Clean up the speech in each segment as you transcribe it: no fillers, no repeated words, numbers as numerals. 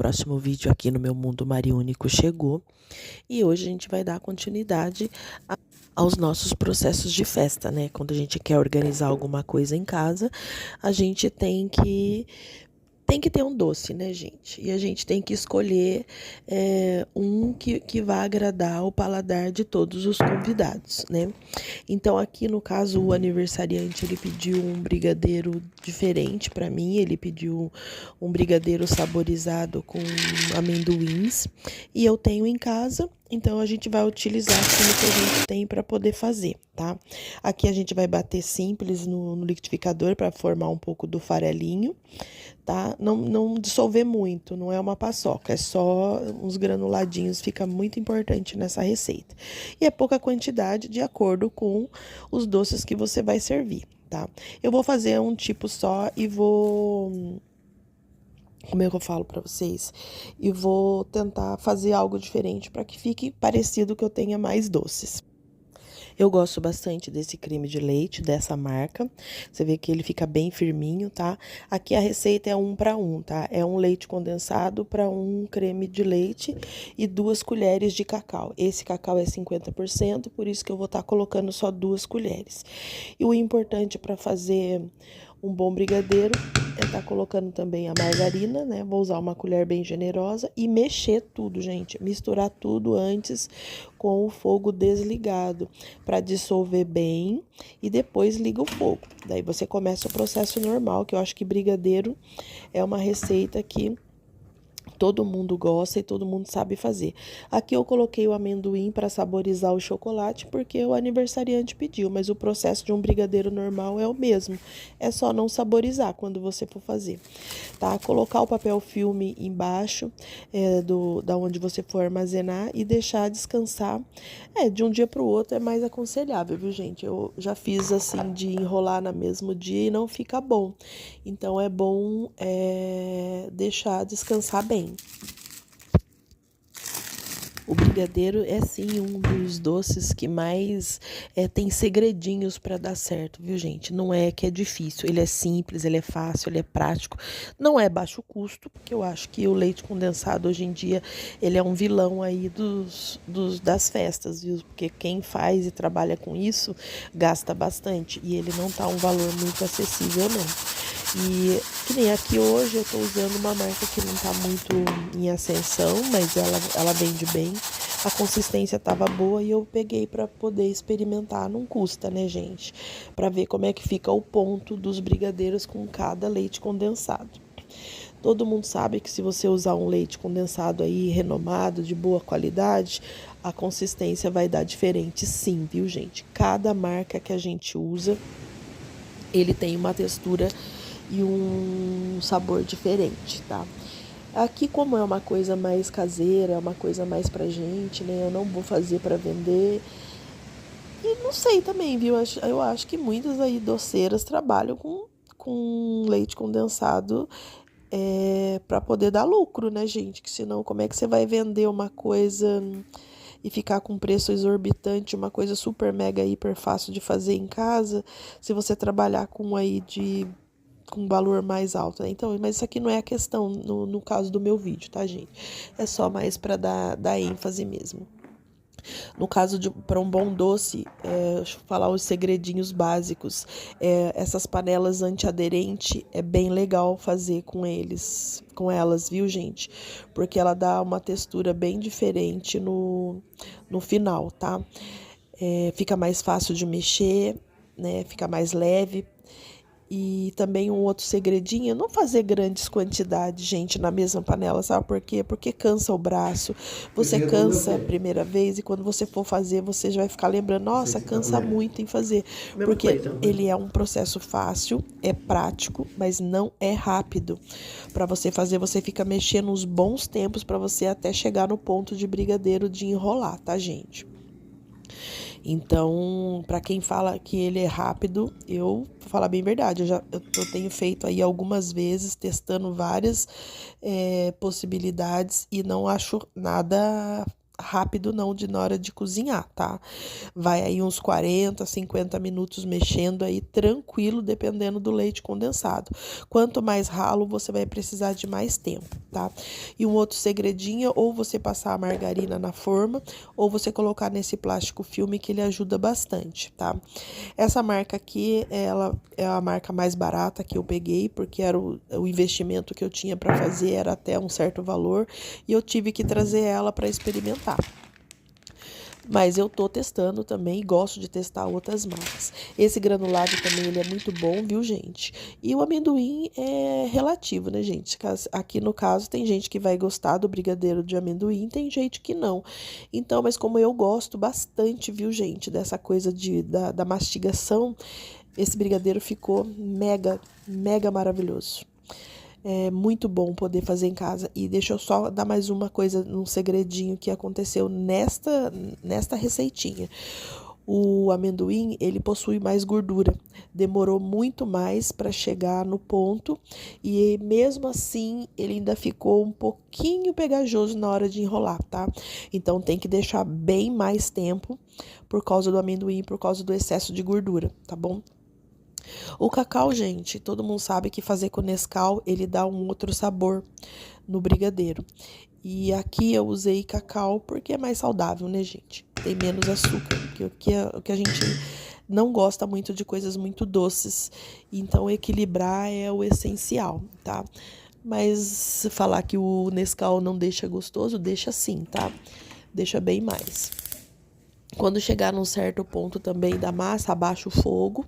próximo vídeo aqui no Meu Mundo Mariúnico chegou e hoje a gente vai dar continuidade aos nossos processos de festa, né? Quando a gente quer organizar alguma coisa em casa, a gente tem que ter um doce, né, gente? E a gente tem que escolher um que vá agradar o paladar de todos os convidados, né? Então, aqui no caso, o aniversariante, ele pediu um brigadeiro diferente para mim. Ele pediu um brigadeiro saborizado com amendoins. E eu tenho em casa, então a gente vai utilizar aquilo que a gente tem para poder fazer, tá? Aqui a gente vai bater simples no liquidificador para formar um pouco do farelinho, tá? Não dissolver muito, não é uma paçoca, é só uns granuladinhos, fica muito importante nessa receita. E é pouca quantidade de acordo com os doces que você vai servir, tá? Eu vou fazer um tipo só e vou... Como é que eu falo pra vocês? E vou tentar fazer algo diferente para que fique parecido, que eu tenha mais doces. Eu gosto bastante desse creme de leite, dessa marca. Você vê que ele fica bem firminho, tá? Aqui a receita é 1 para 1, tá? É um leite condensado para um creme de leite e 2 colheres de cacau. Esse cacau é 50%, por isso que eu vou estar colocando só 2 colheres. E o importante para fazer um bom brigadeiro é estar colocando também a margarina, né? Vou usar uma colher bem generosa e mexer tudo, gente. Misturar tudo antes com o fogo desligado para dissolver bem e depois liga o fogo. Daí você começa o processo normal, que eu acho que brigadeiro é uma receita que todo mundo gosta e todo mundo sabe fazer. Aqui eu coloquei o amendoim para saborizar o chocolate, porque o aniversariante pediu, mas o processo de um brigadeiro normal é o mesmo. É só não saborizar quando você for fazer, tá? Colocar o papel filme embaixo da onde você for armazenar e deixar descansar. De um dia para o outro é mais aconselhável, viu, gente? Eu já fiz assim de enrolar no mesmo dia e não fica bom. Então é bom deixar descansar bem. O brigadeiro é sim um dos doces que mais tem segredinhos para dar certo, viu, gente? Não é que é difícil, ele é simples, ele é fácil, ele é prático, não é baixo custo, porque eu acho que o leite condensado hoje em dia ele é um vilão aí das festas, viu? Porque quem faz e trabalha com isso gasta bastante e ele não tá um valor muito acessível, não. E que nem aqui hoje eu tô usando uma marca que não tá muito em ascensão, mas ela vende bem. A consistência tava boa e eu peguei para poder experimentar. Não custa, né, gente? Para ver como é que fica o ponto dos brigadeiros com cada leite condensado. Todo mundo sabe que se você usar um leite condensado aí renomado, de boa qualidade, a consistência vai dar diferente sim, viu, gente? Cada marca que a gente usa, ele tem uma textura e um sabor diferente, tá? Aqui, como é uma coisa mais caseira, é uma coisa mais pra gente, né? Eu não vou fazer pra vender. E não sei também, viu? Eu acho que muitas aí doceiras trabalham com leite condensado para poder dar lucro, né, gente? Que senão, como é que você vai vender uma coisa e ficar com preço exorbitante, uma coisa super mega hiper fácil de fazer em casa, se você trabalhar com valor mais alto, né? Então, mas isso aqui não é a questão no caso do meu vídeo, tá, gente? É só mais para dar ênfase mesmo. No caso para um bom doce, deixa eu falar os segredinhos básicos. Essas panelas antiaderente é bem legal fazer com elas, viu, gente? Porque ela dá uma textura bem diferente no final, tá? Fica mais fácil de mexer, né? Fica mais leve. E também um outro segredinho, não fazer grandes quantidades, gente, na mesma panela, sabe por quê? Porque cansa o braço, você cansa a primeira vez e quando você for fazer, você já vai ficar lembrando, nossa, cansa muito em fazer, porque ele é um processo fácil, é prático, mas não é rápido. Para você fazer, você fica mexendo uns bons tempos para você até chegar no ponto de brigadeiro de enrolar, tá, gente? Então, para quem fala que ele é rápido, eu vou falar bem a verdade, eu tenho feito aí algumas vezes, testando várias possibilidades e não acho nada rápido não na hora de cozinhar, tá? Vai aí uns 40, 50 minutos mexendo aí tranquilo, dependendo do leite condensado. Quanto mais ralo, você vai precisar de mais tempo, tá? E um outro segredinho, ou você passar a margarina na forma, ou você colocar nesse plástico filme que ele ajuda bastante, tá? Essa marca aqui, ela é a marca mais barata que eu peguei, porque era o investimento que eu tinha para fazer, era até um certo valor, e eu tive que trazer ela para experimentar. Mas eu tô testando também e gosto de testar outras marcas. Esse granulado também, ele é muito bom, viu, gente? E o amendoim é relativo, né, gente? Aqui no caso tem gente que vai gostar do brigadeiro de amendoim, tem gente que não. Então, mas como eu gosto bastante, viu, gente, dessa coisa da mastigação, esse brigadeiro ficou mega, mega maravilhoso. É muito bom poder fazer em casa. E deixa eu só dar mais uma coisa, um segredinho que aconteceu nesta receitinha. O amendoim, ele possui mais gordura. Demorou muito mais para chegar no ponto e mesmo assim ele ainda ficou um pouquinho pegajoso na hora de enrolar, tá? Então tem que deixar bem mais tempo por causa do amendoim, por causa do excesso de gordura, tá bom? O cacau, gente, todo mundo sabe que fazer com Nescau, ele dá um outro sabor no brigadeiro. E aqui eu usei cacau porque é mais saudável, né, gente? Tem menos açúcar, o que a gente não gosta muito de coisas muito doces. Então, equilibrar é o essencial, tá? Mas falar que o Nescau não deixa gostoso, deixa sim, tá? Deixa bem mais. Quando chegar num certo ponto também da massa, abaixa o fogo,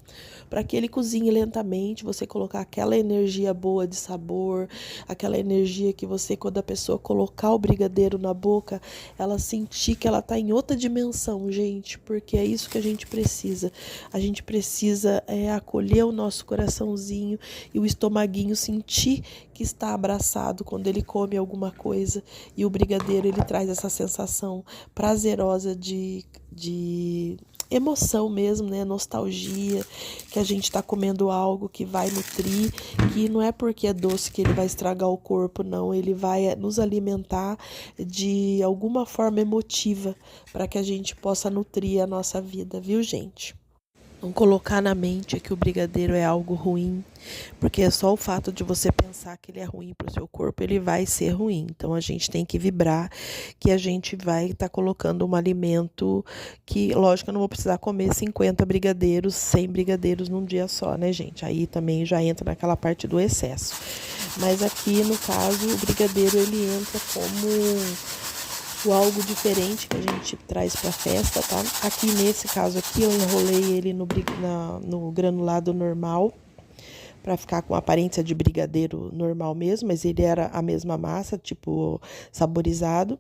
para que ele cozinhe lentamente, você colocar aquela energia boa de sabor, aquela energia que você, quando a pessoa colocar o brigadeiro na boca, ela sentir que ela tá em outra dimensão, gente, porque é isso que a gente precisa. A gente precisa acolher o nosso coraçãozinho e o estomaguinho sentir que está abraçado quando ele come alguma coisa, e o brigadeiro, ele traz essa sensação prazerosa de emoção mesmo, né? Nostalgia, que a gente está comendo algo que vai nutrir, que não é porque é doce que ele vai estragar o corpo, não. Ele vai nos alimentar de alguma forma emotiva para que a gente possa nutrir a nossa vida, viu, gente? Não colocar na mente que o brigadeiro é algo ruim, porque é só o fato de você pensar que ele é ruim para o seu corpo, ele vai ser ruim. Então a gente tem que vibrar que a gente vai estar colocando um alimento que, lógico, eu não vou precisar comer 50 brigadeiros, 100 brigadeiros num dia só, né, gente? Aí também já entra naquela parte do excesso. Mas aqui, no caso, o brigadeiro, ele entra como algo diferente que a gente traz para festa, tá? Aqui nesse caso aqui eu enrolei ele no granulado normal para ficar com a aparência de brigadeiro normal mesmo, mas ele era a mesma massa, tipo saborizado.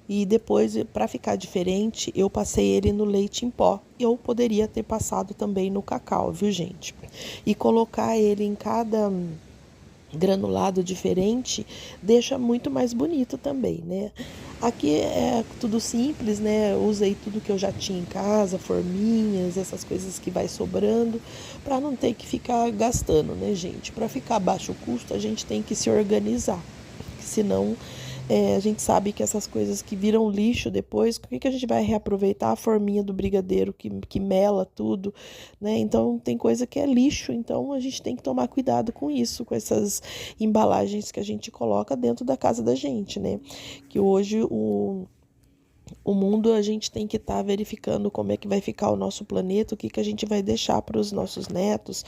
E depois, para ficar diferente, eu passei ele no leite em pó. Eu poderia ter passado também no cacau, viu, gente? E colocar ele em cada granulado diferente deixa muito mais bonito também, né? Aqui é tudo simples, né? Eu usei tudo que eu já tinha em casa, forminhas, essas coisas que vai sobrando, para não ter que ficar gastando, né, gente? Para ficar baixo o custo, a gente tem que se organizar, senão a gente sabe que essas coisas que viram lixo depois, o que a gente vai reaproveitar? A forminha do brigadeiro que mela tudo, né? Então tem coisa que é lixo, então a gente tem que tomar cuidado com isso, com essas embalagens que a gente coloca dentro da casa da gente, né? Que hoje o mundo, a gente tem que estar verificando como é que vai ficar o nosso planeta, o que a gente vai deixar para os nossos netos,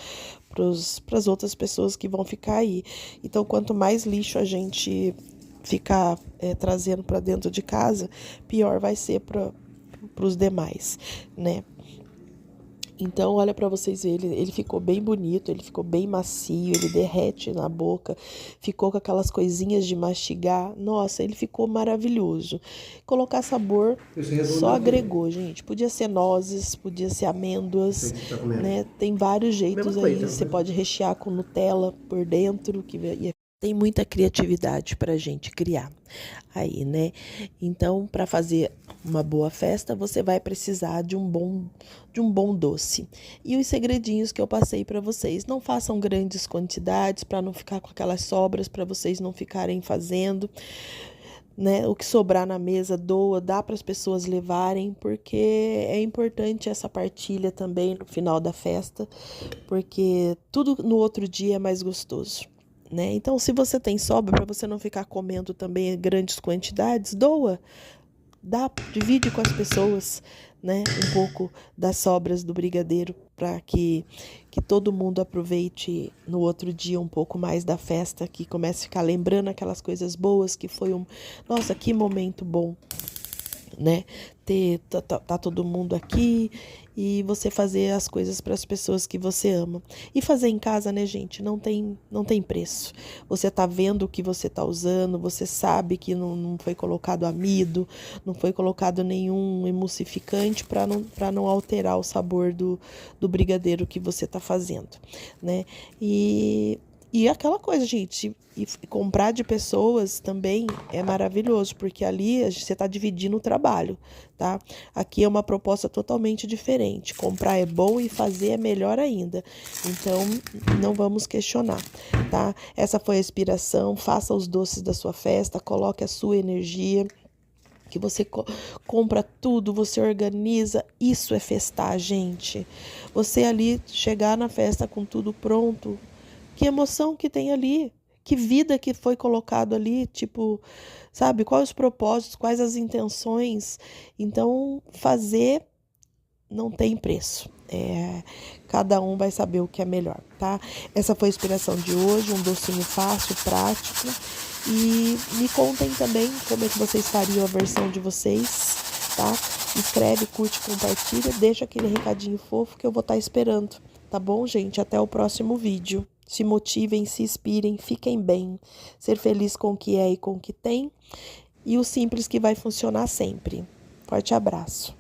para as outras pessoas que vão ficar aí. Então, quanto mais lixo a gente ficar trazendo para dentro de casa, pior vai ser para os demais, né? Então, olha para vocês verem, ele ficou bem bonito, ele ficou bem macio, ele derrete na boca, ficou com aquelas coisinhas de mastigar. Nossa, ele ficou maravilhoso. Colocar sabor só agregou, gente. Podia ser nozes, podia ser amêndoas, né? Tem vários jeitos aí. Você pode rechear com Nutella por dentro, que tem muita criatividade para a gente criar aí, né? Então, para fazer uma boa festa, você vai precisar de um bom doce. E os segredinhos que eu passei para vocês, não façam grandes quantidades para não ficar com aquelas sobras, para vocês não ficarem fazendo. né? O que sobrar na mesa, doa, dá para as pessoas levarem, porque é importante essa partilha também no final da festa, porque tudo no outro dia é mais gostoso. Né? Então, se você tem sobra, para você não ficar comendo também em grandes quantidades, doa, divide com as pessoas, né, um pouco das sobras do brigadeiro para que todo mundo aproveite no outro dia um pouco mais da festa, que comece a ficar lembrando aquelas coisas boas que foi nossa, que momento bom, né? Tá todo mundo aqui e você fazer as coisas para as pessoas que você ama. E fazer em casa, né, gente? Não tem preço. Você tá vendo o que você tá usando, você sabe que não foi colocado amido, não foi colocado nenhum emulsificante para não alterar o sabor do brigadeiro que você tá fazendo, né? E aquela coisa, gente, e comprar de pessoas também é maravilhoso, porque ali você está dividindo o trabalho, tá? Aqui é uma proposta totalmente diferente. Comprar é bom e fazer é melhor ainda. Então, não vamos questionar, tá? Essa foi a inspiração. Faça os doces da sua festa, coloque a sua energia. Que você compra tudo, você organiza, isso é festar, gente. Você ali chegar na festa com tudo pronto, que emoção que tem ali, que vida que foi colocado ali, tipo, sabe, quais os propósitos, quais as intenções. Então, fazer não tem preço. Cada um vai saber o que é melhor, tá? Essa foi a inspiração de hoje, um docinho fácil, prático. E me contem também como é que vocês fariam a versão de vocês, tá? Escreve, curte, compartilha, deixa aquele recadinho fofo que eu vou estar esperando, tá bom, gente? Até o próximo vídeo. Se motivem, se inspirem, fiquem bem. Ser feliz com o que é e com o que tem. E o simples que vai funcionar sempre. Forte abraço.